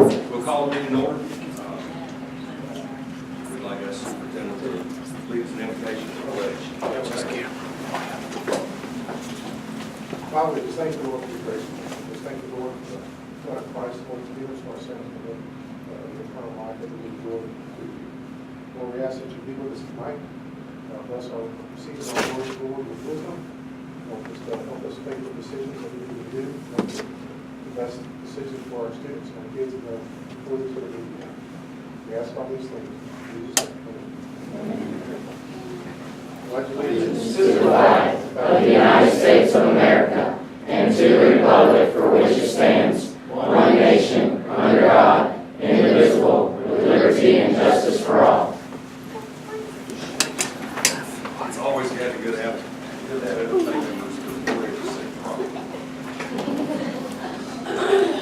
We'll call the meeting order. We'd like our superintendent to lead us in invocation for the pledge. Father, we just thank the Lord for your grace. Just thank the Lord for God Christ, Lord, to give us our sins and the eternal life that we enjoy through you. Lord, we ask that you be with us tonight. Bless our season, our words, Lord, with wisdom. Help us make the decisions that we need to do. Make the best decisions for our students and our kids and the employees that are needed. We ask all these things. In Jesus' name. Pledge allegiance To the flag of the United States of America and to the republic for which it stands, one nation, under God, indivisible, with liberty and justice for all. It's always had a good habit. Good habit of thinking this is the way to say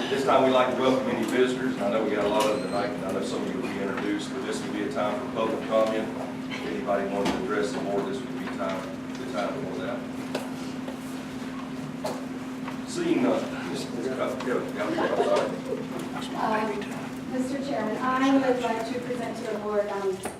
it. This time we'd like to welcome any visitors, and I know we got a lot of them tonight, and I know some of you will be introduced, but this would be a time for public comment. If anybody wanted to address the board, this would be the time for that. Seeing none. Mr. Chairman, I would like to present to the board,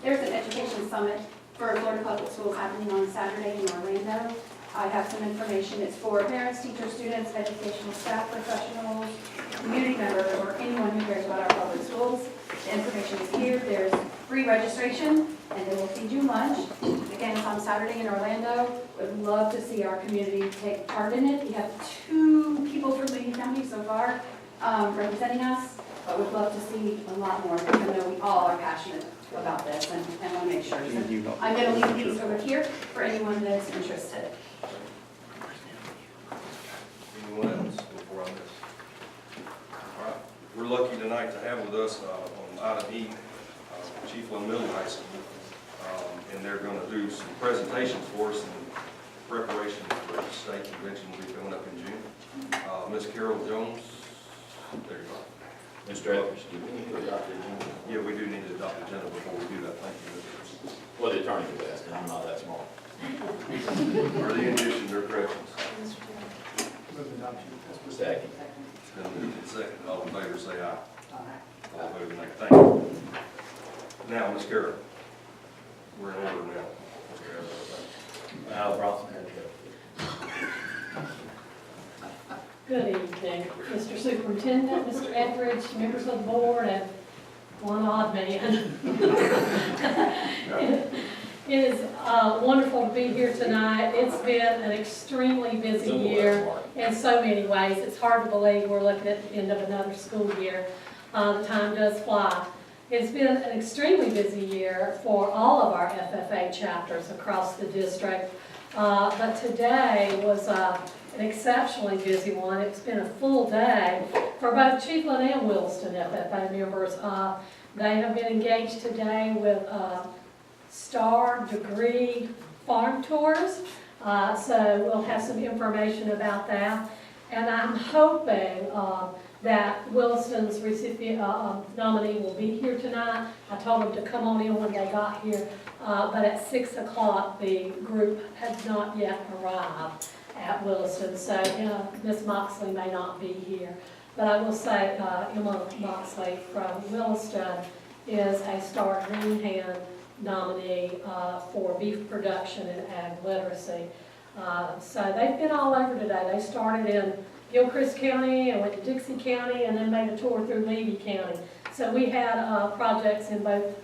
there's an education summit for Florida Public Schools happening on Saturday in Orlando. I have some information. It's for parents, teachers, students, educational staff, professionals, community members, or anyone who cares about our public schools. The information is here. There's free registration, and they will feed you lunch. Again, it's on Saturday in Orlando. Would love to see our community take part in it. We have 2 people from Lee County so far representing us, but we'd love to see a lot more, because I know we all are passionate about this and want to make sure. So I'm going to leave these over here for anyone that's interested. Anyone else before I miss? All right. We're lucky tonight to have with us on item E, Chiefland Middle High School. And they're going to do some presentations for us in preparation for the state convention will be coming up in June. Ms. Carol Jones, there you go. Mr. Etheridge, do we need to adopt the agenda? Yeah, we do need to adopt the agenda before we do that. Thank you. Well, the attorney was asking, I'm not that smart. Are there any additions or corrections? Second. It's been moved and seconded. All in favor say aye. All opposed, nay. Thank you. Now, Ms. Carol, we're in order now. Al Bronson had to Good evening, Mr. Superintendent, Mr. Etheridge, members of the board, and one odd man. It is wonderful to be here tonight. It's been an extremely busy year in so many ways. It's hard to believe we're looking at the end of another school year. The time does fly. It's been an extremely busy year for all of our FFA chapters across the district. But today was an exceptionally busy one. It's been a full day for both Chiefland and Williston FFA members. They have been engaged today with STAR degree farm tours. So we'll have some information about that. And I'm hoping that Williston's recipient nominee will be here tonight. I told them to come on in when they got here, but at 6 o'clock the group has not yet arrived at Williston, so Ms. Moxley may not be here. But I will say Emma Moxley from Williston is a STAR Green Hand nominee for beef production and ag literacy. So they've been all over today. They started in Gilchrist County and went to Dixie County and then made a tour through Levy County. So we had projects in both,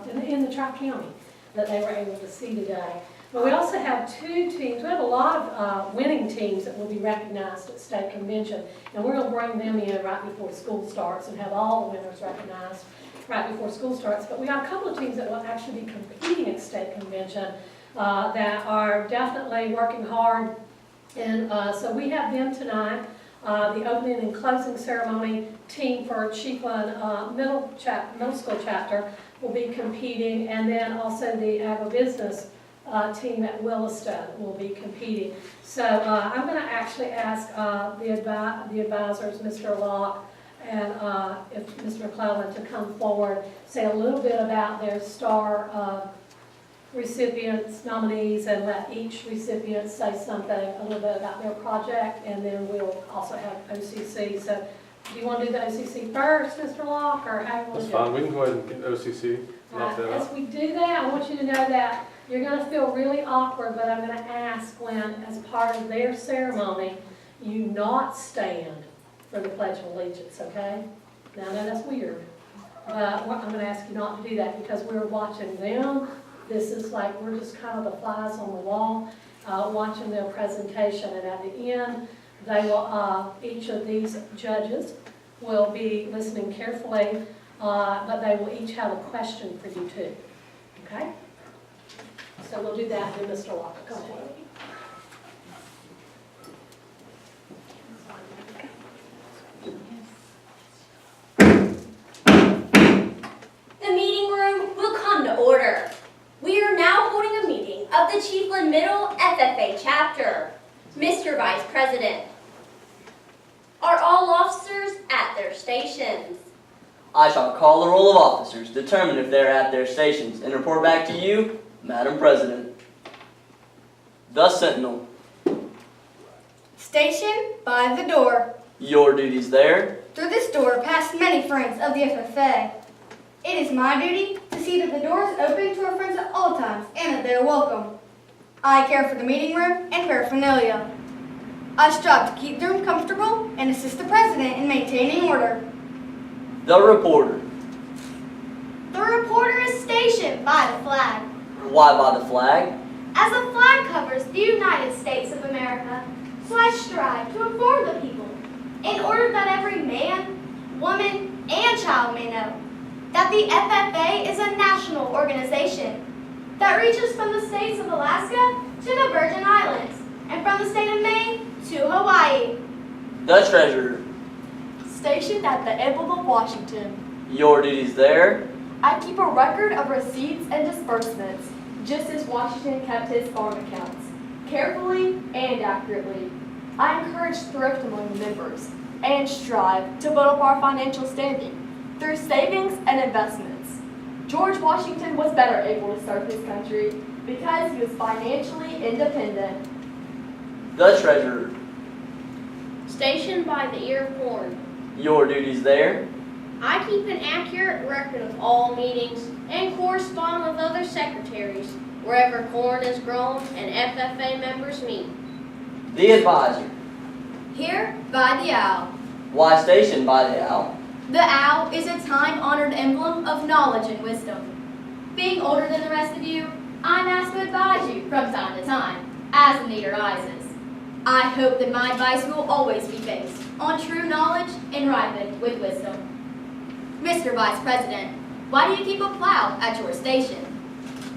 in the Tri-County that they were able to see today. But we also have 2 teams. We have a lot of winning teams that will be recognized at state convention. And we're going to bring them in right before school starts and have all the winners recognized right before school starts. But we have a couple of teams that will actually be competing at state convention that are definitely working hard. And so we have them tonight. The opening and closing ceremony team for Chiefland middle school chapter will be competing, and then also the agribusiness team at Williston will be competing. So I'm going to actually ask the advisors, Mr. Locke and if Mr. McClellan, to come forward, say a little bit about their STAR recipients, nominees, and let each recipient say something a little bit about their project, and then we'll also have OCC. So Do you want to do the OCC first, Mr. Locke, or how you want That's to do it? fine, we can go ahead and get OCC, knock that As out. we do that, I want you to know that you're gonna feel really awkward, but I'm gonna ask when, as part of their ceremony, you not stand for the Pledge of Allegiance, okay? Now, I know that's weird, but I'm gonna ask you not to do that because we're watching them. This is like, we're just kind of the flies on the wall, watching their presentation, and at the end, they will, each of these judges will be listening carefully, but they will each have a question for you too, okay? So we'll do that with Mr. Walker. Go ahead. The meeting room will come to order. We are now holding a meeting of the Chiefland Middle FFA chapter. Mr. Vice President, are all officers at their stations? I shall call the roll of officers, determine if they are at their stations, and report back to you, Madam President. The Sentinel. Station by the door. Your duties there. Through this door pass many friends of the FFA. It is my duty to see that the door is open to our friends at all times and that they are welcome. I care for the meeting room and paraphernalia. I strive to keep the room comfortable and assist the President in maintaining order. The Reporter. The reporter is stationed by the flag. Why by the flag? As the flag covers the United States of America, so I strive to inform the people in order that every man, woman, and child may know that the FFA is a national organization that reaches from the states of Alaska to the Virgin Islands and from the state of Maine to Hawaii. The Treasurer. Stationed at the Emblem of Washington, Your duties there. I keep a record of receipts and disbursements, just as Washington kept his farm accounts, carefully and accurately. I encourage thrift among the members and strive to build up our financial standing through savings and investments. George Washington was better able to serve his country because he was financially independent. The Treasurer. Stationed by the ear of corn. Your duties there. I keep an accurate record of all meetings and correspond with other secretaries wherever corn is grown and FFA members meet. The Advisor. Here by the owl. Why stationed by the owl? The owl is a time-honored emblem of knowledge and wisdom. Being older than the rest of you, I'm asked to advise you from time to time, as the need arises. I hope that my advice will always be based on true knowledge and ripened with wisdom. Mr. Vice President, why do you keep a plow at your station?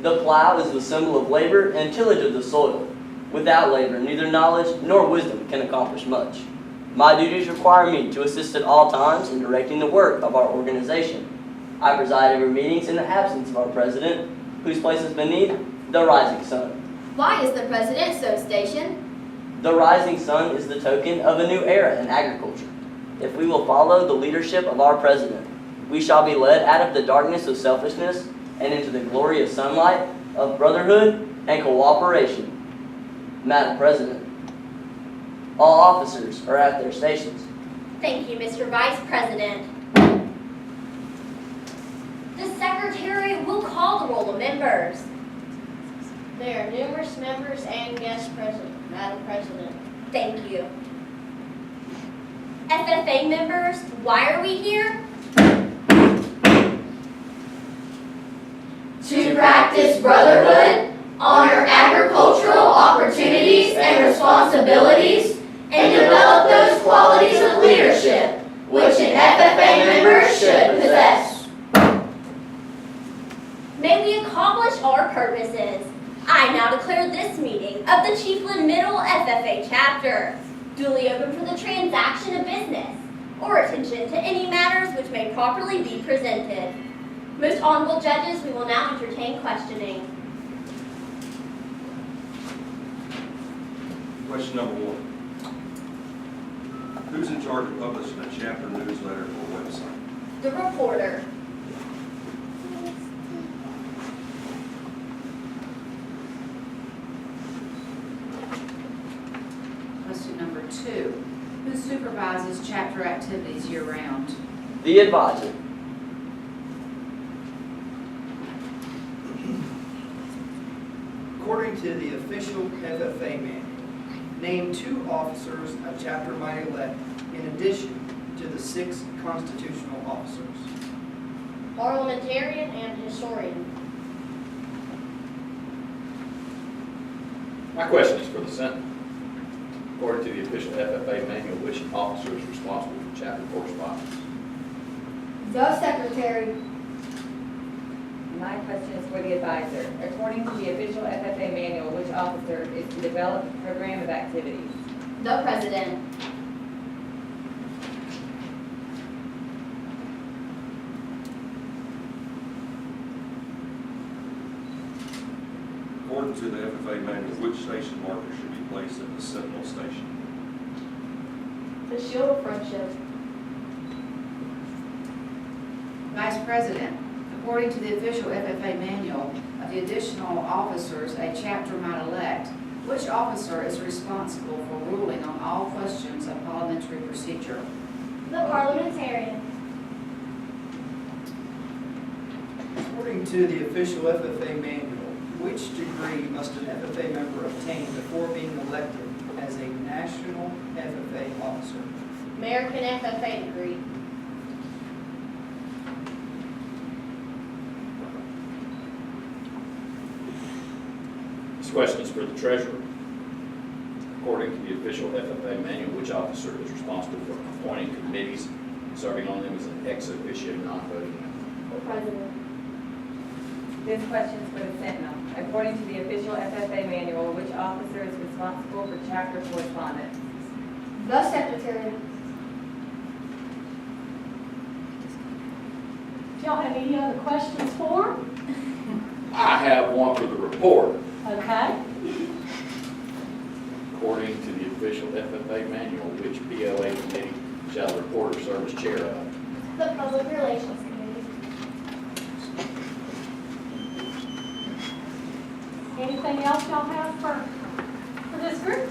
The plow is the symbol of labor and tillage of the soil. Without labor, neither knowledge nor wisdom can accomplish much. My duties require me to assist at all times in directing the work of our organization. I preside over meetings in the absence of our president, whose place is beneath the rising sun. Why is the President so stationed? The rising sun is the token of a new era in agriculture. If we will follow the leadership of our president, we shall be led out of the darkness of selfishness and into the glorious sunlight of brotherhood and cooperation. Madam President, all officers are at their stations. Thank you, Mr. Vice President. The Secretary will call the roll of members. There are numerous members and guests present, Madam President. Thank you. FFA members, why are we here? To practice brotherhood, honor agricultural opportunities and responsibilities, and develop those qualities of leadership which an FFA member should possess. May we accomplish our purposes. I now declare this meeting of the Chiefland Middle FFA chapter duly open for the transaction of business or attention to any matters which may properly be presented. Most honorable judges, we will now entertain questioning. Question number 1. Who's in charge of publishing a chapter newsletter or website? The reporter. Question number 2. Who supervises chapter activities year-round? The advisor. According to the official FFA manual, name 2 officers a chapter might elect in addition to the 6 constitutional officers. Parliamentarian and historian. My question is for the Senate. According to the official FFA manual, which officer is responsible for chapter correspondence? The secretary. My question is for the advisor. According to the official FFA manual, which officer is to develop a program of activities? The president. According to the FFA manual, which station marker should be placed at the Sentinel station? The shield of friendship. Vice President, according to the official FFA manual, of the additional officers a chapter might elect, which officer is responsible for ruling on all questions of parliamentary procedure? The parliamentarian. According to the official FFA manual, which degree must an FFA member obtain before being elected as a national FFA officer? American FFA degree. This question is for the treasurer. According to the official FFA manual, which officer is responsible for appointing committees and serving on them as an ex officio non-voting member? The president. This question is for the Sentinel. According to the official FFA manual, which officer is responsible for chapter correspondence? The secretary. Do y'all have any other questions for him? I have one for the report. Okay. According to the official FFA manual, which POA committee shall the reporter serve as chair of? The public relations committee. Anything else y'all have for this group? I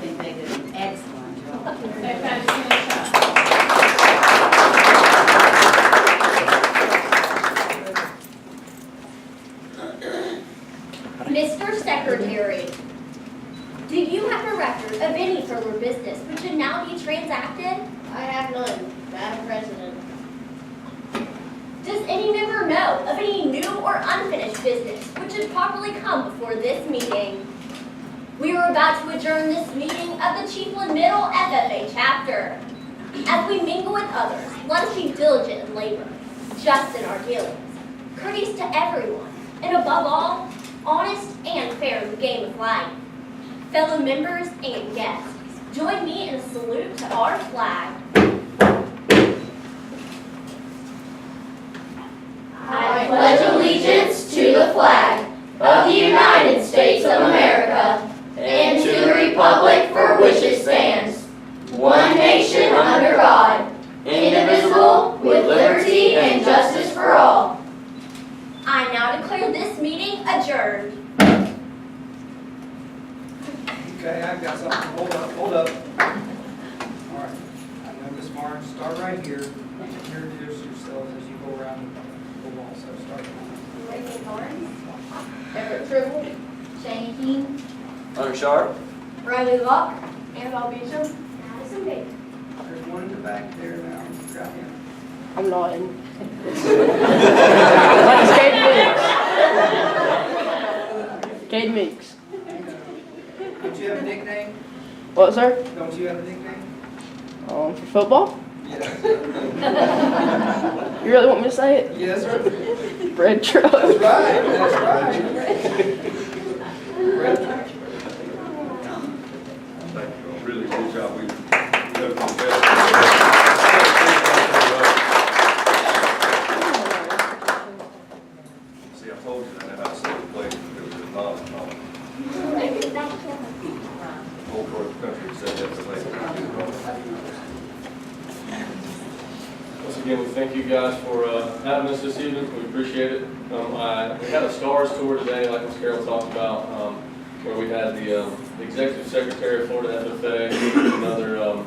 think they did an excellent job. They've got to finish up. Mr. Secretary, do you have a record of any further business which should now be transacted? I have none, Madam President. Does any member know of any new or unfinished business which should properly come before this meeting? We are about to adjourn this meeting of the Chiefland Middle FFA chapter. As we mingle with others, let us be diligent in labor, just in our dealings, courteous to everyone, and above all, honest and fair in the game of life. Fellow members and guests, join me in a salute to our flag. I pledge allegiance to the flag of the United States of America and to the republic for which it stands, one nation under God, indivisible, with liberty and justice for all. I now declare this meeting adjourned. Okay, I've got something. Hold up. All right. I know Ms. Martin, start right here. Introduce yourselves as you go around the wall. So start. Rachel Barnes, Everett Tribble, Shane Keene, Hunter Sharp. Riley Locke. Annabelle Beecham. Madison Baker. There's one in the back there now. Grab him. I'm not in. That's Cade Meeks. Cade Meeks. Don't you have a nickname? What, sir? Don't you have a nickname? For football? Yes. You really want me to say it? Yes, sir. Bread truck. That's right. That's right. Red truck. Thank you. Really good job. We done the best. See, I told you that I said the place it was not whole part of the country said that's the way to do Once again, we thank you guys for having us this evening. We appreciate it. We had a STARS tour today, like Ms. Carol talked about. where we had the Executive Secretary of Florida FFA, another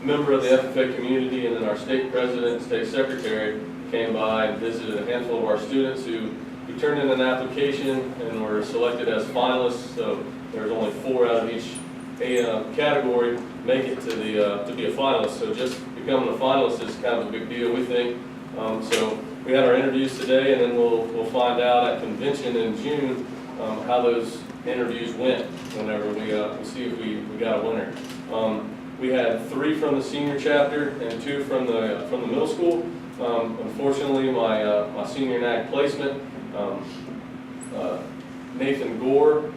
member of the FFA community, and then our state president and state secretary came by and visited a handful of our students who turned in an application and were selected as finalists. So there's only 4 out of each category make it to be a finalist. So just becoming a finalist is kind of a big deal, we think. So we had our interviews today, and then we'll find out at convention in June how those interviews went whenever we see if we got a winner. We had 3 from the senior chapter and 2 from the middle school. Unfortunately, my senior NAG placement, Nathan Gore,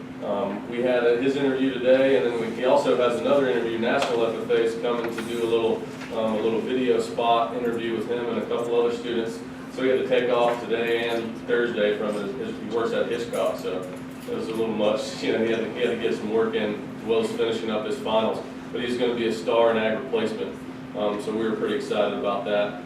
we had his interview today, and then he also has another interview. National FFA is coming to do a little video spot interview with him and a couple other students. So he had to take off today and Thursday from he works at Hitchcock, so it was a little much. He had to get some work in as well as finishing up his finals. But he's going to be a star in ag replacement, so we were pretty excited about that.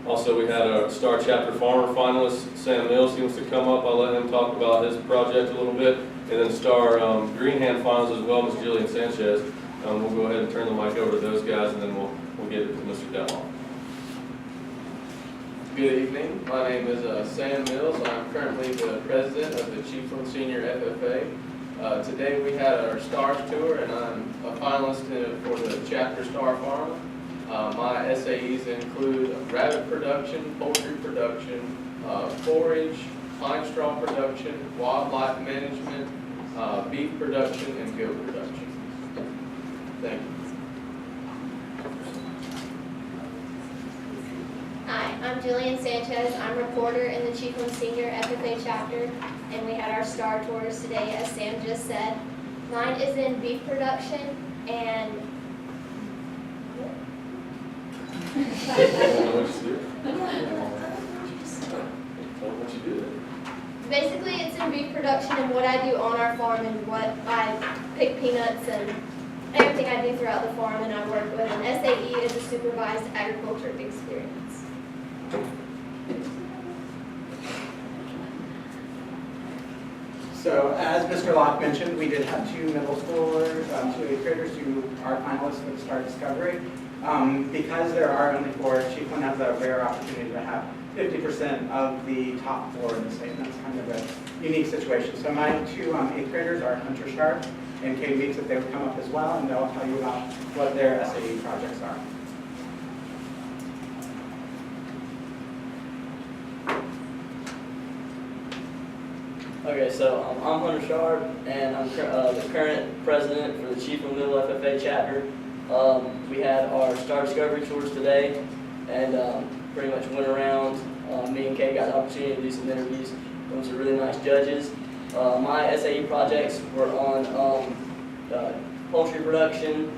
Also, we had a Star Chapter Farmer finalist, Sam Mills. He wants to come up. I'll let him talk about his project a little bit. And then Star Green Hand finals as well, Ms. Jillian Sanchez. We'll go ahead and turn the mic over to those guys, and then we'll get it to Mr. Delmont. Good evening. My name is Sam Mills. I'm currently the president of the Chiefland Senior FFA. Today we had our Stars Tour, and I'm a finalist for the Chapter Star Farmer. My SAEs include rabbit production, poultry production, forage, pine straw production, wildlife management, beef production, and goat production. Thank you. Hi, I'm Jillian Sanchez. I'm a reporter in the Chiefland Senior FFA chapter, and we had our Star Tours today, as Sam just said. Mine is in beef production, and basically it's in beef production and what I do on our farm and what I pick peanuts and everything I do throughout the farm, and I work with an SAE as a supervised agriculture experience. So as Mr. Locke mentioned, we did have 2 middle schoolers, 2 8th graders who are finalists for the Star Discovery. Because there are only 4, Chiefland has a rare opportunity to have 50% of the top 4 in the state, and that's kind of a unique situation. So my 2 8th graders are Hunter Sharp and Kay Meeks, if they would come up as well, and they'll tell you about what their SAE projects are. Okay, so I'm Hunter Sharp, and I'm the current president for the Chiefland Middle FFA chapter. We had our Star Discovery tours today, and pretty much went around. Me and Kay got the opportunity to do some interviews with some really nice judges. My SAE projects were on poultry production,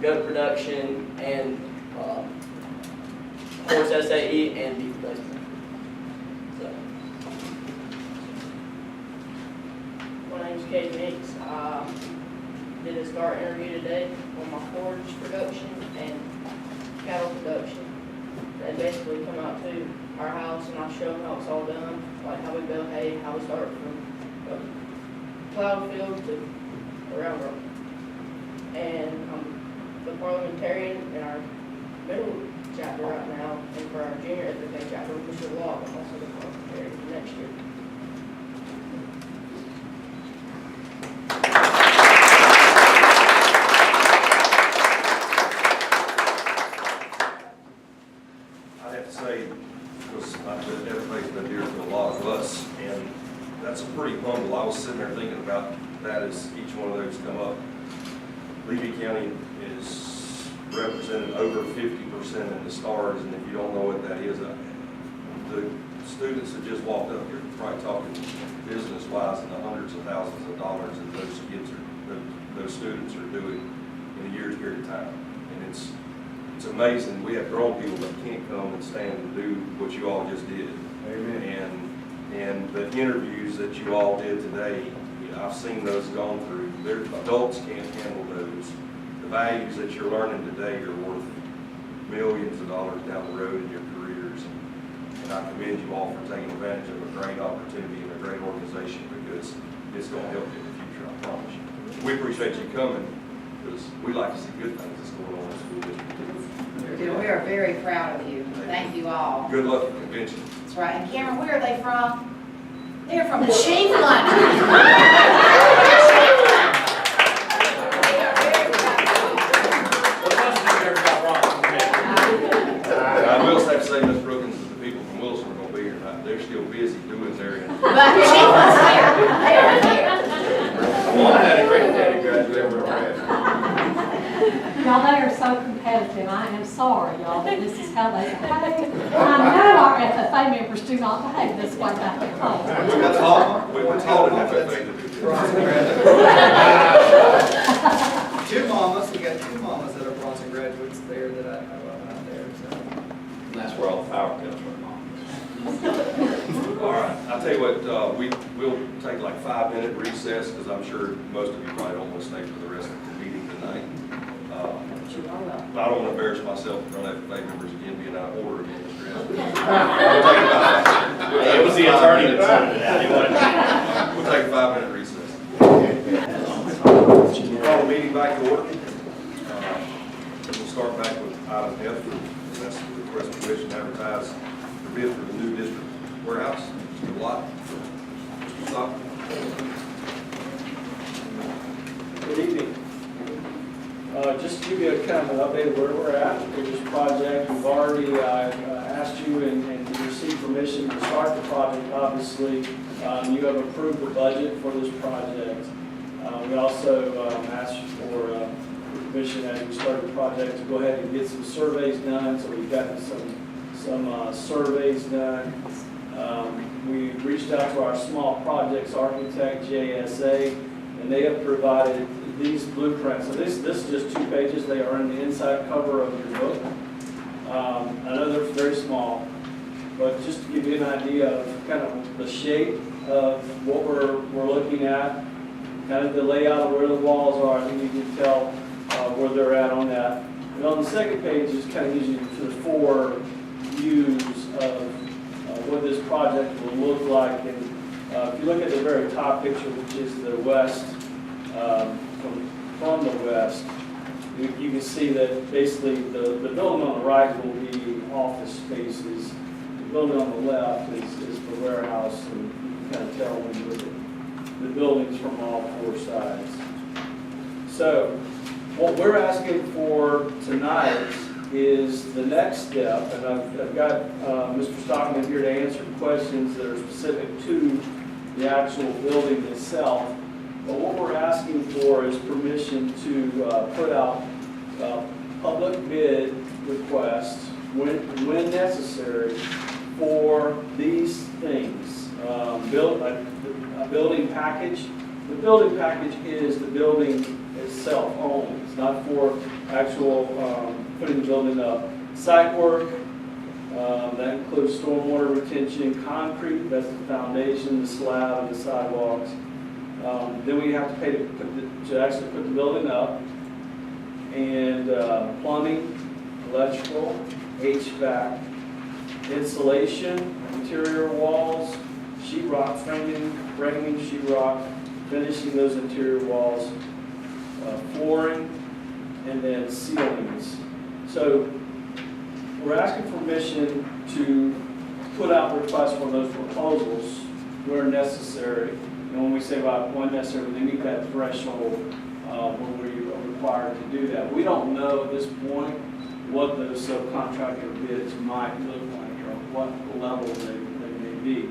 goat production, and horse SAE and beef replacement. So. My name's Kay Meeks. Did a STAR interview today on my forage production and cattle production. They basically come out to our house and I show them how it's all done, like how we bale hay, how we start from plowed field to around row. And I'm the parliamentarian in our middle chapter right now, and for our junior FFA chapter, Mr. Locke, I'm also the parliamentarian for next year. I have to say, because everybody's been dear to a lot of us, and that's a pretty humble. I was sitting there thinking about that as each one of those come up. Levy County is represented over 50% in the Stars, and if you don't know what that is, the students that just walked up, you're probably talking business-wise in the hundreds of thousands of dollars that those kids are, those students are doing in a year's period of time. And it's amazing. We have grown people that can't come and stand and do what you all just did. Amen. And the interviews that you all did today, you know, I've seen those gone through. Their adults can't handle those. The values that you're learning today are worth millions of dollars down the road in your careers. And I commend you all for taking advantage of a great opportunity and a great organization, because it's going to help you in the future. promise you. We appreciate you coming, because we like to see good things that's going on in the school district. We are very proud of you. Thank you all. Good luck at the convention. That's right. And Karen, where are they from? They're from Chiefland. I will have to say, Ms. Brookins, that the people from Wilson are going to be here tonight. They're still busy doing their end. But Chiefland's here. They are here. Well, I had a great daddy graduate everywhere I Y'all, they are so competitive. I am sorry, y'all, that this is how they behave. I know our FFA members do not behave this way back at home. We were taught in FFA to do this. Two mamas, we got two mamas that are Bronson graduates there that I know of out there, so. And that's where all the power comes from, Mom. All right, I'll tell you what, we'll take like 5-minute recess, because I'm sure most of you probably don't want to stay for the rest of the meeting tonight. I don't want to embarrass myself in front of FFA members again, being out of order again. It was the attorney that sorted it out. We'll take a 5-minute recess. We'll call the meeting back to order. We'll start back with item F, and that's the request permission to advertise for bid for the new district warehouse. Mr. Watt, Mr. Stockton. Good evening. Just to give you a kind of an update of where we're at with this project, we've already asked you and received permission to start the project. Obviously, you have approved the budget for this project. We also asked for permission as we started the project to go ahead and get some surveys done. So we've gotten some surveys done. We reached out to our small projects architect, JSA, and they have provided these blueprints. So this is just 2 pages. They are in the inside cover of your book. I know they're very small, but just to give you an idea of kind of the shape of what we're looking at, kind of the layout of where the walls are. I think you can tell where they're at on that. And on the second page, just kind of gives you the 4 views of what this project will look like. And if you look at the very top picture, which is the west, from the west, you can see that basically the building on the right will be office spaces. The building on the left is the warehouse, and you can kind of tell when you look at the buildings from all 4 sides. So what we're asking for tonight is the next step, and I've got Mr. Stockman here to answer questions that are specific to the actual building itself. But what we're asking for is permission to put out public bid requests when necessary for these things. A building package. The building package is the building itself only. It's not for actual putting the building up. Site work, that includes stormwater retention, concrete, that's the foundation, the slab, and the sidewalks. Then we have to pay to actually put the building up, and plumbing, electrical, HVAC, insulation, interior walls, sheetrock framing, sheetrock, finishing those interior walls, flooring, and then ceilings. So we're asking permission to put out requests for those proposals where necessary. And when we say about when necessary, they meet that threshold when we are required to do that. We don't know at this point what those subcontractor bids might look like or what level they may be.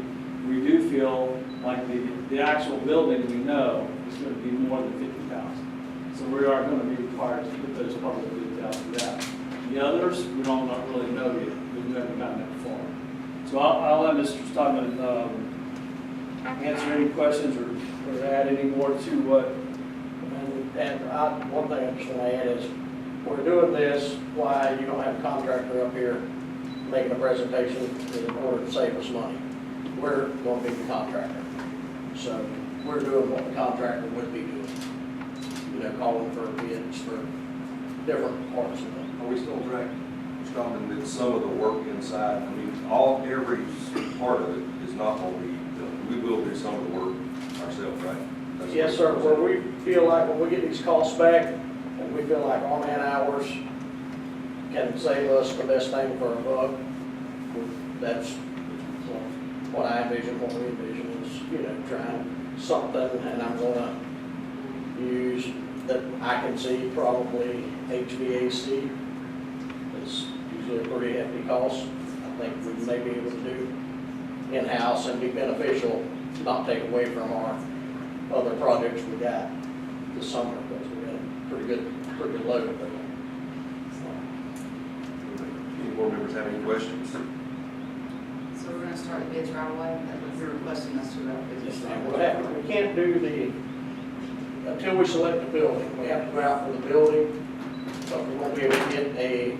We do feel like the actual building we know is going to be more than $50,000. So we are going to be required to put those public bids out for that. The others, we don't really know yet. We haven't gotten that far. So I'll let Mr. Stockman answer any questions or add any more to what. And one thing I just want to add is, we're doing this why you don't have a contractor up here making a presentation in order to save us money. We're going to be the contractor. So we're doing what the contractor would be doing. You know, calling for bids for different parts of it. Are we still correct, Stockman, that some of the work inside, I mean, every part of it is not going to be done. We will do some of the work ourselves, right? That's Yes, what sir, it where was. we feel like when we get these costs back, and we feel like our man hours can save us the best thing for a buck, that's what I envision, what we envision is, trying something, and I'm gonna use that I can see probably HVAC is usually a pretty hefty cost. I think we may be able to do in-house and be beneficial, not take away from our other projects we got this summer, because we got a pretty good load of them. Any board members have any questions? So we're gonna start the bids right away, that's what you're requesting us to do. Yes, ma'am. We can't do until we select the building, we have to go out for the building, but we won't be able to get a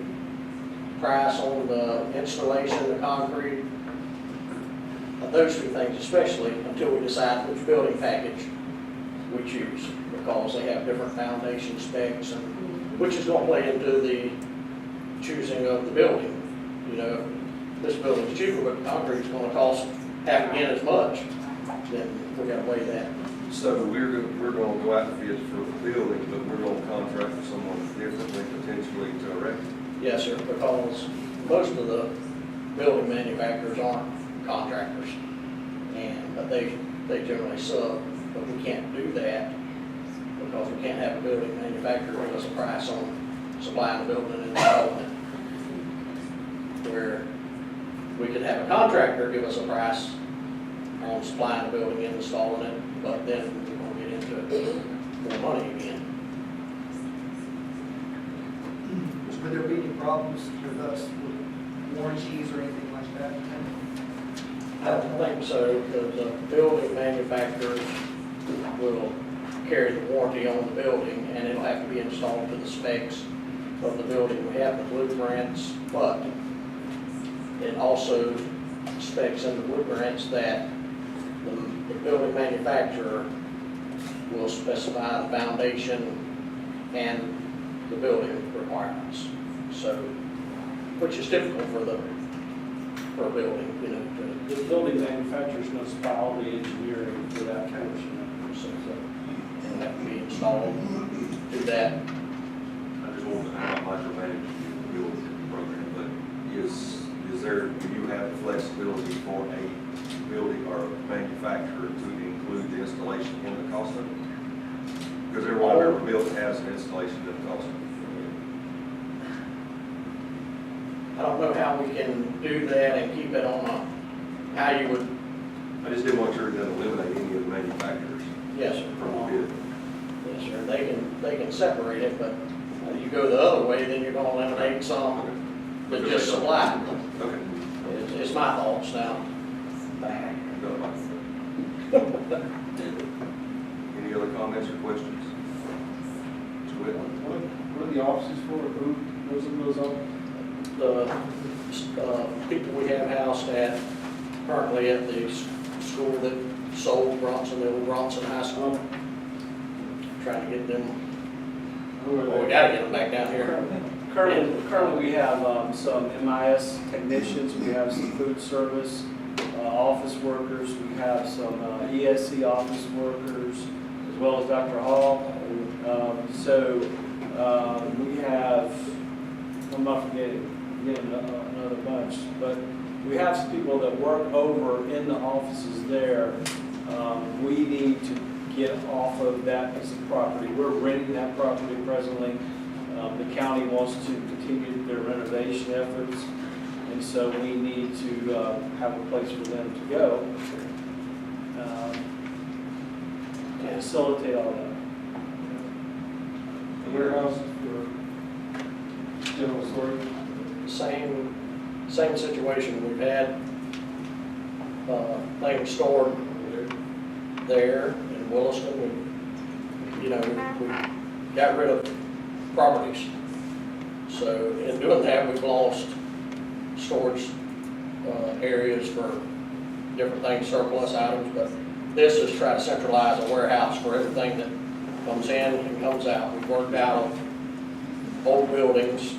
price on the installation, the concrete, those two things especially, until we decide which building package we choose, because they have different foundation specs, and which is going to play into the choosing of the building. This building's cheaper, but the concrete's going to cost half again as much, then we got to weigh that. So we're going to go out to bid for the building, but we're going to contract with someone differently potentially to erect it. Yes, sir, because most of the building manufacturers aren't contractors, but they generally sub, but we can't do that because we can't have a building manufacturer give us a price on supplying the building and installing it. Where we could have a contractor give us a price on supplying the building and installing it, but then we're going to get into more money again. Would there be any problems with us with warranties or anything like that? I don't think so, because the building manufacturers will carry the warranty on the building, and it'll have to be installed to the specs of the building. We have the blueprints, but it also specs in the blueprints that the building manufacturer will specify the foundation and the building requirements. So, which is typical for a building, The building manufacturer's going to supply all the engineering for that portion. So it'll have to be installed, do that. I just want to, I'm not micromanage the building program, but do you have the flexibility for a building or a manufacturer to include the installation in the cost of it? Because everyone I've ever built has an installation in the cost of it. I don't know how we can do that and keep it on how you would. I just didn't want you to eliminate any of the manufacturers. Yes, sir. From the bid. Yes, sir. They can separate it, but you go the other way, then you're going to eliminate some that just supply. Okay. It's my thoughts now. Any other comments or questions? Mr. Whitman? What are the offices for? Who goes in those offices? The people we have housed at, currently at the school that sold Bronson, the old Bronson High School. Trying to get them, well, we gotta get them back down here. Currently we have some MIS technicians, we have some food service office workers, we have some ESC office workers, as well as Dr. Hall. We have, I'm not forgetting another bunch, but we have some people that work over in the offices there. We need to get off of that piece of property. We're renting that property presently. The county wants to continue their renovation efforts, and so we need to have a place for them to go to facilitate all that. The warehouse for general storage? Same situation. We've had things stored there in Williston. We got rid of properties. So in doing that, we've lost storage areas for different things, surplus items, but this is try to centralize a warehouse for everything that comes in and comes out. We've worked out of old buildings,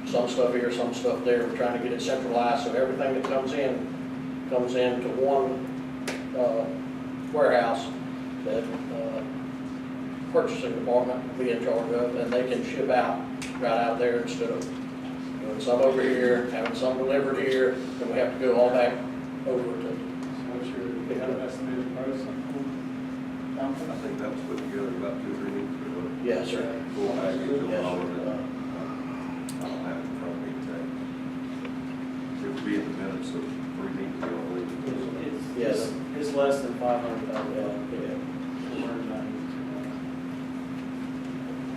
some stuff here, some stuff there. We're trying to get it centralized so everything that comes into one warehouse, that purchasing department will be in charge of, and they can ship out right out there instead of doing some over here, having some delivered here, then we have to go all back over to. What's your estimated price? I think that was put together about 2 or 3 weeks ago. Yes, sir. Full package of Yes, all sir. of it. I don't have it in front of me today. It would be in the minutes, so pretty neat to go with. Yes. It's less than 500,000. Yeah.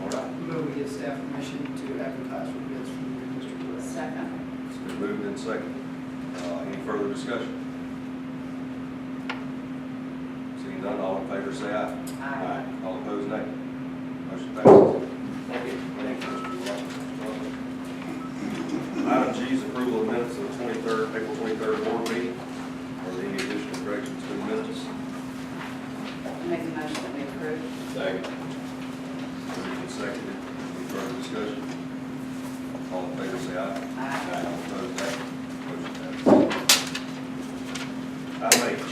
All right. Move we give staff permission to advertise for bids for the district clerk. Second. It's been moved and seconded. Any further discussion? Seeing none, all in favor say aye. Aye. All opposed, nay. Motion passes. Thank you. Thank you, Mr. Walker. Item G is approval of minutes of the April 23rd board meeting. Are there any additional corrections to the minutes? Make a motion that we approve. Second. Moved and seconded. Any further discussion? All in favor say aye. Aye. All opposed, nay. Motion passes. Item H,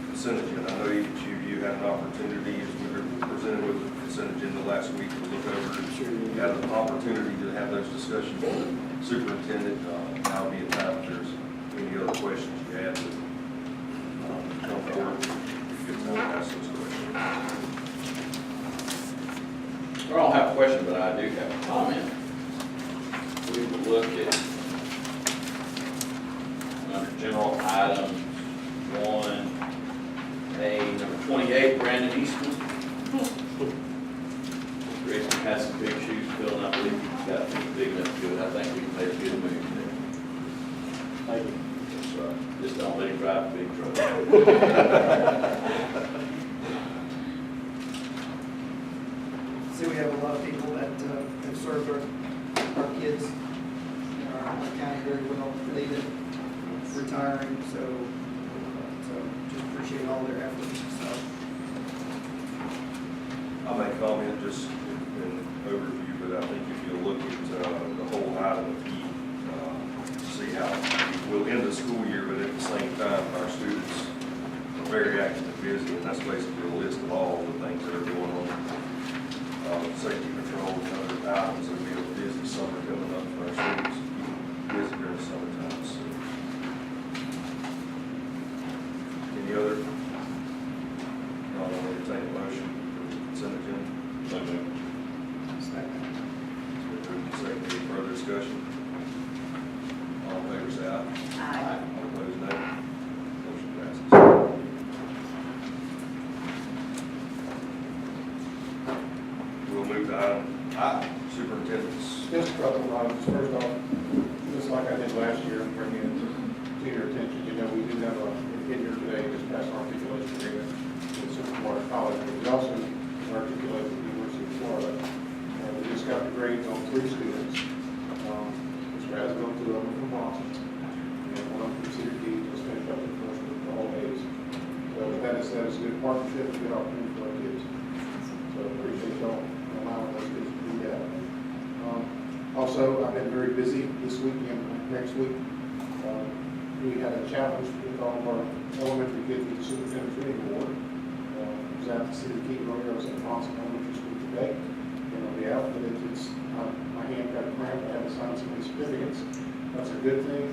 consent agenda. I know each of you had an opportunity, as we were presented with the consent agenda last week, to look over it. You had an opportunity to have those discussions with the superintendent. Now would be a time if there's any other questions you have to come forward. Good time to ask those questions. I don't have a question, but I do have a comment. We will look at under general items 1A, number 28, Brandon Eastman. Rick has some big shoes to fill, and I believe he's got some big enough to do it. I think we can make a good move there. Thank you. So, just don't let him drive a big truck. See, we have a lot of people that have served our kids in our county very well, leaving, retiring, so just appreciate all their efforts, so. I'll make a comment just in overview, but I think if you look at the whole item of E, see how we'll end the school year, but at the same time, our students are very active and busy, and that's basically a list of all the things that are going on. Safety control and other items, there'll be a busy summer coming up for our students, busy during the summertime. So. Any other? I'll entertain a motion for the consent agenda. So moved. Second, any further discussion? All in favor say aye. Aye. All opposed, nay. Motion passes. We'll move to item I, superintendent's. Just a couple of items. First off, just like I did last year, and bring it to your attention, you know, we do have a kid here today, this past articulation agreement with Central Florida College, but we also articulated with the University of Florida. We just got the grades on 3 students. Mr. Asbill, 2 of them from Boston, and 1 from Cedar Key, just finished up the first with the whole A's. So that is a good partnership, good opportunity for our kids. So appreciate y'all allowing us to do that. Also, I've been very busy this week and next week. We had a challenge with all of our elementary kids with the Superintendent's Reading Award. I was at the City Key Rodeos at Bronson Elementary School today. And I'll be out, but my hand got cramped. I had to sign some certificates. That's a good thing.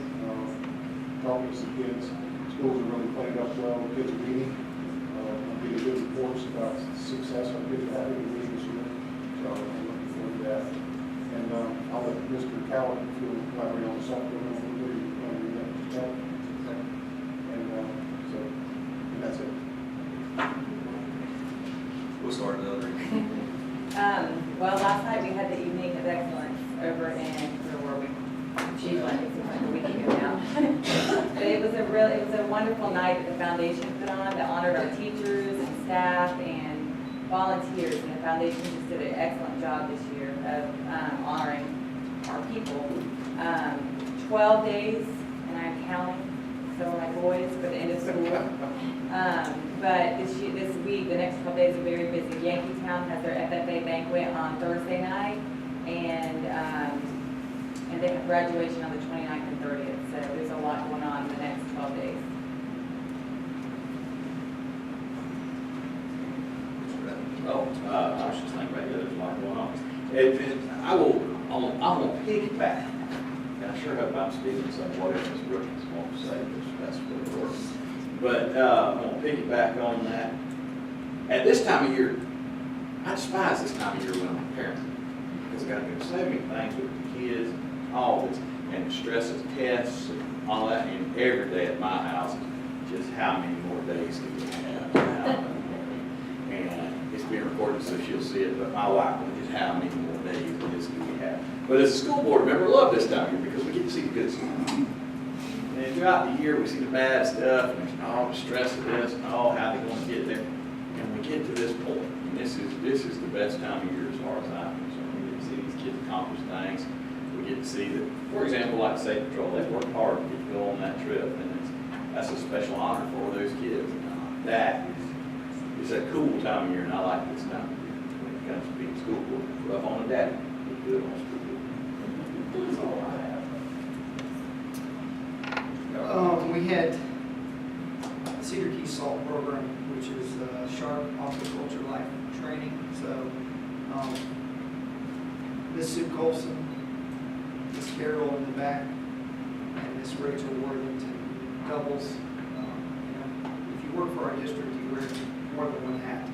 Talking to some kids, schools are really playing up well. The kids are reading. I'll be good reports about success our kids are having in reading this year. So I'm looking forward to that. And I'll let Mr. Cowell, if you'll elaborate on the software, and that's it. We'll start another. Well, last night we had the Evening of Excellence over in, where were we? Chiefland, a week ago now. But it was a wonderful night that the foundation put on that honored our teachers and staff and volunteers. And the foundation just did an excellent job this year of honoring our people. 12 days, and I'm counting, so are my boys for the end of school. But this week, the next 12 days are very busy. Yankeetown has their FFA banquet on Thursday night, and they have graduation on the 29th and 30th. So there's a lot going on in the next 12 days. Oh, I was just thinking about the other lot going on. I will piggyback, and I sure hope I'm speaking some whatever Ms. Brookins won't say, because that's what it works. But I'm going to piggyback on that. At this time of year, I despise this time of year when I'm a parent. Because I've got to do so many things with the kids, all this, and the stress of tests and all that, and every day at my house, just how many more days do we have? And it's being recorded, so she'll see it, but my wife, just how many more days of this do we have? But as a school board member, I love this time of year because we get to see the good stuff. And throughout the year, we see the bad stuff, and all the stress of this, and all how they're going to get there. And we get to this point, and this is the best time of year as far as I'm concerned. We get to see these kids accomplish things. We get to see that, for example, like State Patrol, they've worked hard to get to go on that trip, and that's a special honor for those kids. And that is a cool time of year, and I like this time of year when it comes to being school board. Rough on the daddy, be good on school board. That's all I have. We had Cedar Key Salt Program, which is Sharp Aquaculture Life Training. So, Miss Sue Colson, Miss Carol in the back, and Miss Rachel Worthington doubles. If you work for our district, you wear more than one hat.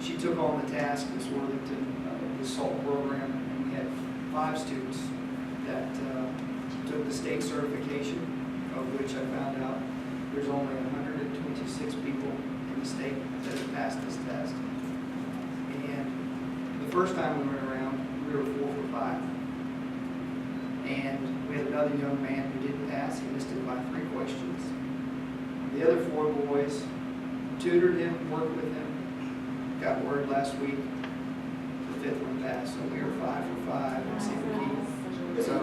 She took on the task, Miss Worthington, of the SALT program, and we had 5 students that took the state certification, of which I found out there's only 126 people in the state that have passed this test. And the first time we went around, we were 4 for 5. And we had another young man who didn't pass. He missed it by 3 questions. The other 4 boys tutored him, worked with him. Got word last week, the 5th one passed, so we were 5 for 5 in Cedar Key. So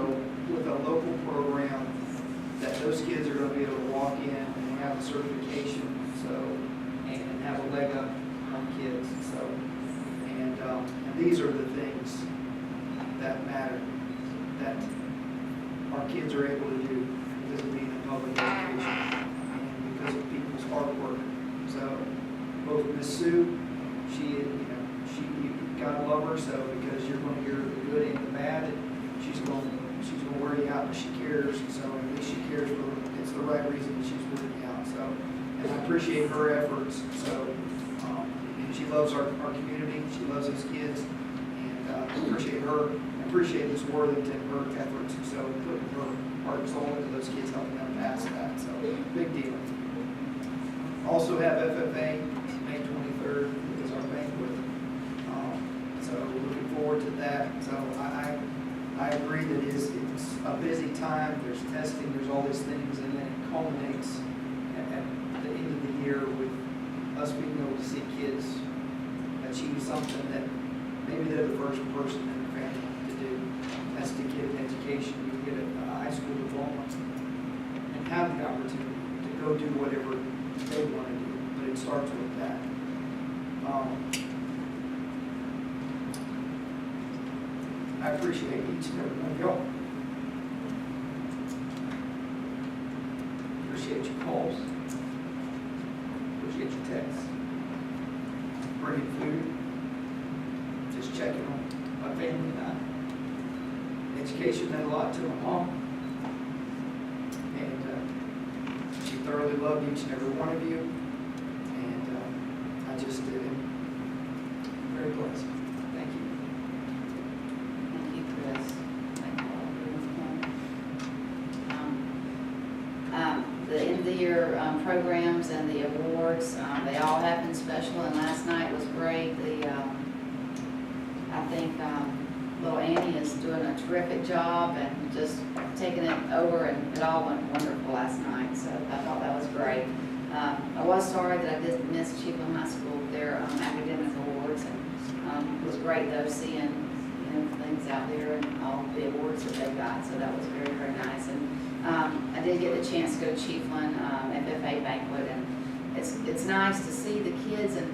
with a local program, that those kids are going to be able to walk in and have a certification, so and have a leg up on kids. So and these are the things that matter, that our kids are able to do because of being in public education and because of people's hard work. So both Miss Sue, she gotta love her, so because you're going to hear the good and the bad, she's going to wear you out, but she cares. So at least she cares for it's the right reason that she's wearing you out. So and I appreciate her efforts. So and she loves our community. She loves those kids, and I appreciate her. I appreciate Ms. Worthington, her efforts. So putting her heart and soul into those kids, helping them pass that. So big deal. Also have FFA May 23rd is our banquet. So looking forward to that. So I agree that it's a busy time. There's testing, there's all these things, and then it culminates at the end of the year with us being able to see kids achieve something that maybe they're the first person in their family to do. That's to get an education, you get a high school diploma, and have the opportunity to go do whatever they want to do. But it starts with that. I appreciate each and every one of y'all. Appreciate your calls. Appreciate your texts. Bringing food. Just checking on my family and I. Education meant a lot to my mom. And she thoroughly loved each and every one of you. And I just am very blessed. Thank you. The end of the year programs and the awards, they all happen special, and last night was great. I think little Annie is doing a terrific job and just taking it over, and it all went wonderful last night, so I thought that was great. I was sorry that I did miss Chiefland High School, their academic awards, and it was great though seeing things out there and all the awards that they got, so that was very, very nice. And I did get the chance to go to Chiefland FFA banquet, and it's nice to see the kids and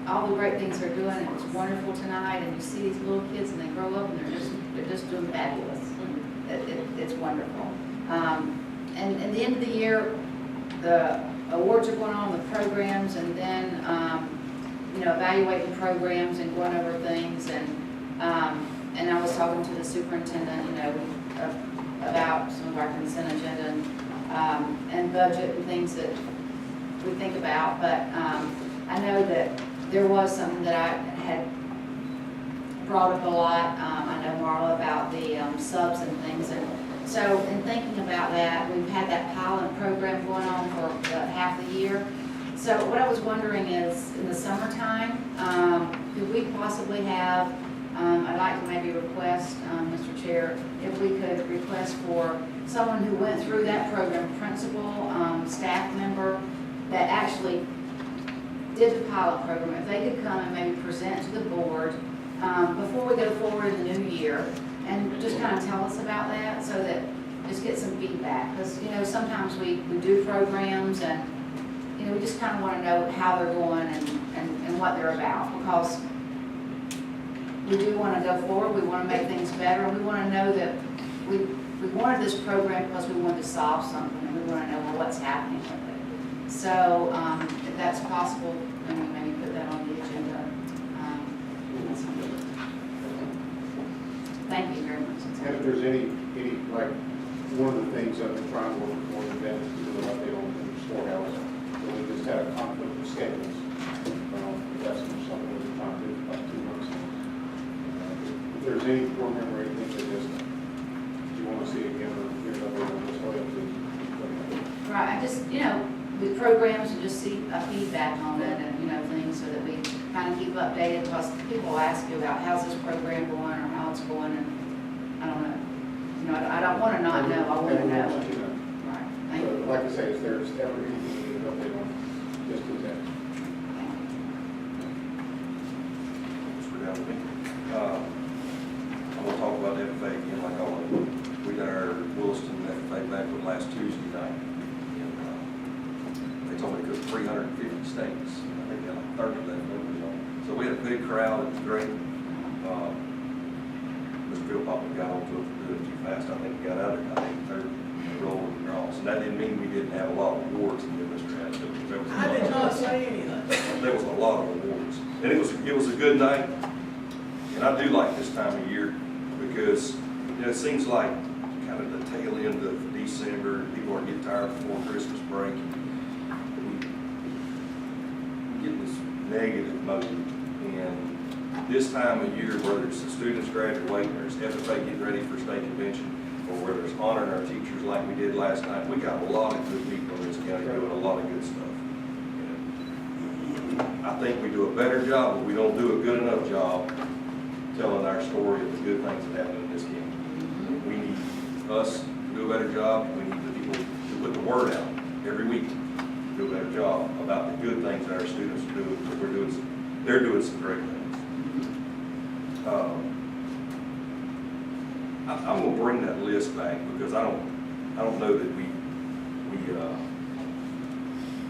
all the great things they're doing. It was wonderful tonight, and you see these little kids and they grow up and they're just doing fabulous. It's wonderful. And at the end of the year, the awards are going on, the programs, and then, evaluating programs and going over things, and I was talking to the superintendent, about some of our consent agenda and budget and things that we think about, but I know that there was something that I had brought up a lot. I know Marla about the subs and things, and so in thinking about that, we've had that pilot program going on for half the year. So what I was wondering is, in the summertime, could we possibly have, I'd like to maybe request, Mr. Chair, if we could request for someone who went through that program, principal, staff member, that actually did the pilot program, if they could come and maybe present to the board before we go forward in the new year, and just kind of tell us about that, so that, just get some feedback, because, sometimes we do programs, and, we just kind of want to know how they're going and what they're about, because we do want to go forward, we want to make things better, and we want to know that we wanted this program because we wanted to solve something, and we want to know what's happening with it. So, if that's possible, maybe put that on the agenda. Thank you very much. And if there's any, like, one of the things I've been trying to work more than that is to do an update on the storehouse. So we just had a conflict of schedules. That's something we're trying to do about 2 months. If there's any board member or anything that just, you want to see again, or get an update on this, go ahead, please. Right, I just, with programs, and just see a feedback on it, and, things, so that we kind of keep updated, because people ask you about how's this program going, or how it's going, and I don't know. I don't want to not know, I want to know. Right, thank you. Like I say, if there's ever anything you need an update on, just do that. I'm gonna talk about the FFA again, like always. We did our Williston FFA banquet last Tuesday night. And they told me it took 350 states. I think they had like 30 left over. So we had a big crowd, it was great. Mr. Bill Papa got onto it for doing it too fast. I think he got out of it, I think, third roll and draws. And that didn't mean we didn't have a lot of awards in the Mr. Adams. I did not say anything. There was a lot of awards. And it was a good night. And I do like this time of year because, it seems like kind of the tail end of December, people are getting tired before Christmas break. We get this negative mood. And this time of year, whether it's the students graduating, or it's FFA getting ready for state convention, or whether it's honoring our teachers like we did last night, we got a lot of good people in this county doing a lot of good stuff. And I think we do a better job, but we don't do a good enough job telling our story of the good things that happen in this county. We need us to do a better job. We need the people to put the word out every week to do a better job about the good things that our students are doing. They're doing some great things. I'm going to bring that list back because I don't know that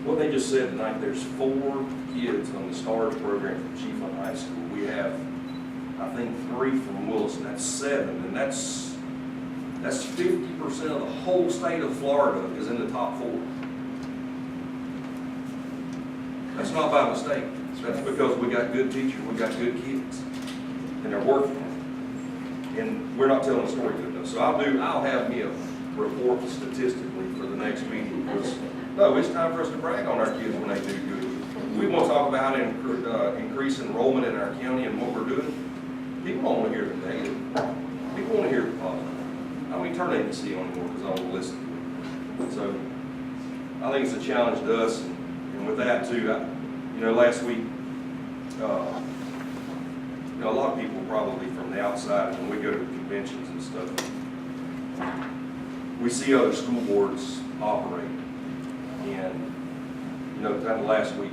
what they just said tonight, there's 4 kids on the STARS program from Chiefland High School. We have, I think, 3 from Williston. That's 7, and that's 50% of the whole state of Florida is in the top 4. That's not by mistake. That's because we got good teachers, we got good kids, and they're working. And we're not telling the story good enough. So I'll have me a report statistically for the next meeting, because no, it's time for us to brag on our kids when they do good. We want to talk about how to increase enrollment in our county and what we're doing. People don't want to hear the negative. People want to hear the positive. I don't even turn ABC on anymore because I don't listen to it. So I think it's a challenge to us, and with that too, last week, a lot of people probably from the outside, when we go to conventions and stuff, we see other school boards operate. And, kind of last week,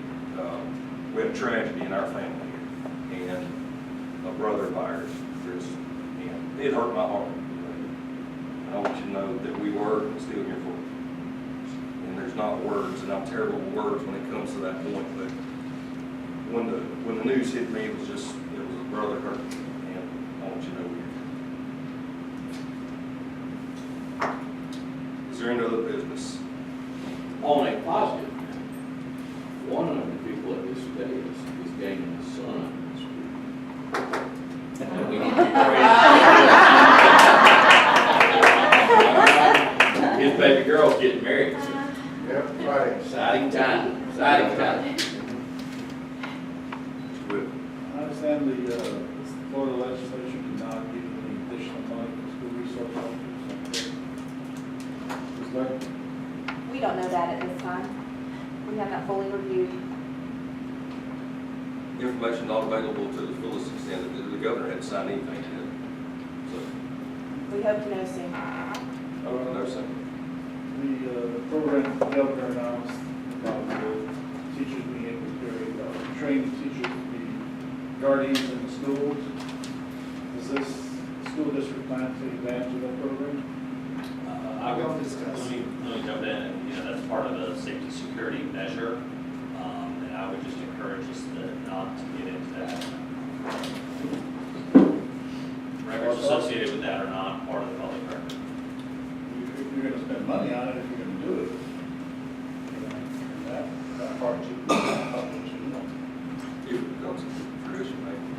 we had a tragedy in our family here, and a brother of ours, Chris, and it hurt my heart. And I want you to know that we were still here for you. And there's not words, and I'm terrible with words when it comes to that point, but when the news hit me, it was a brother hurt, and I want you to know we're here. Is there any other business? On a positive, understand the Florida legislature did not give any additional money for school resource officers. Is that? We don't know that at this time. We have not fully reviewed. Information not available to the fullest extent. The governor hadn't signed anything yet. We hope to know soon. So, no, sir. The program the governor announced about the teachers being able to train teachers to be guardians in the schools. Is this school district plan to advance with that program? I will discuss. Let me jump in. You know, that's part of the safety security measure. And I would just encourage us not to get into that. Records associated with that are not part of the public record. If you're going to spend money on it, if you're going to do it, that part should be public, shouldn't it? If it comes to fruition, maybe.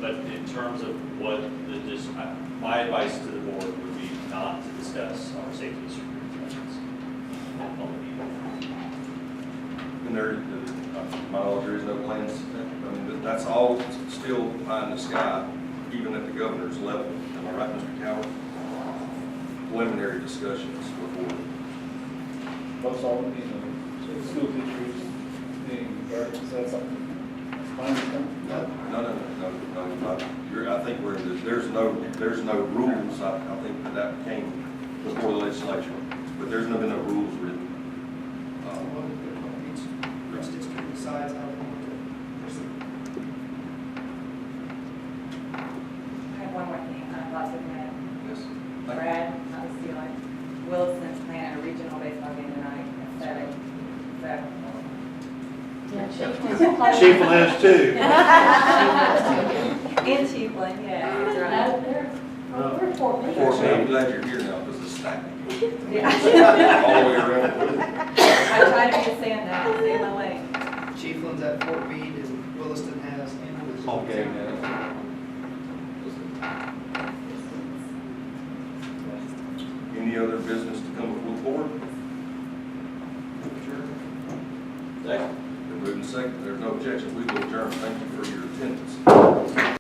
But in terms of what my advice to the board would be not to discuss our safety and security measures at public meeting. And there, my knowledge, there is no plans. I mean, that's all still high in the sky, even at the governor's level. Am I right, Mr. Coward? Preliminary discussions before. What's all, school teachers being guardians, is that something? Fine with them? No. I think there's no rules. I think that came before the legislature, but there's been no rules written. Each district decides how they want to proceed. I have one more thing, last minute. Yes. Brad, not to steal it, Wilson's playing a regional baseball game tonight at 7. So. Chiefland is too. In Chiefland, yeah, that's right. Of course, I'm glad you're here now because it's stacked. Yeah. All the way around. I try to be a Santa, stay in my lane. Chiefland's at Fort Meade and Williston has Annapolis. Okay, any other business to come before the board? Second. Been moved and seconded. There's no objection. We will adjourn. Thank you for your attendance.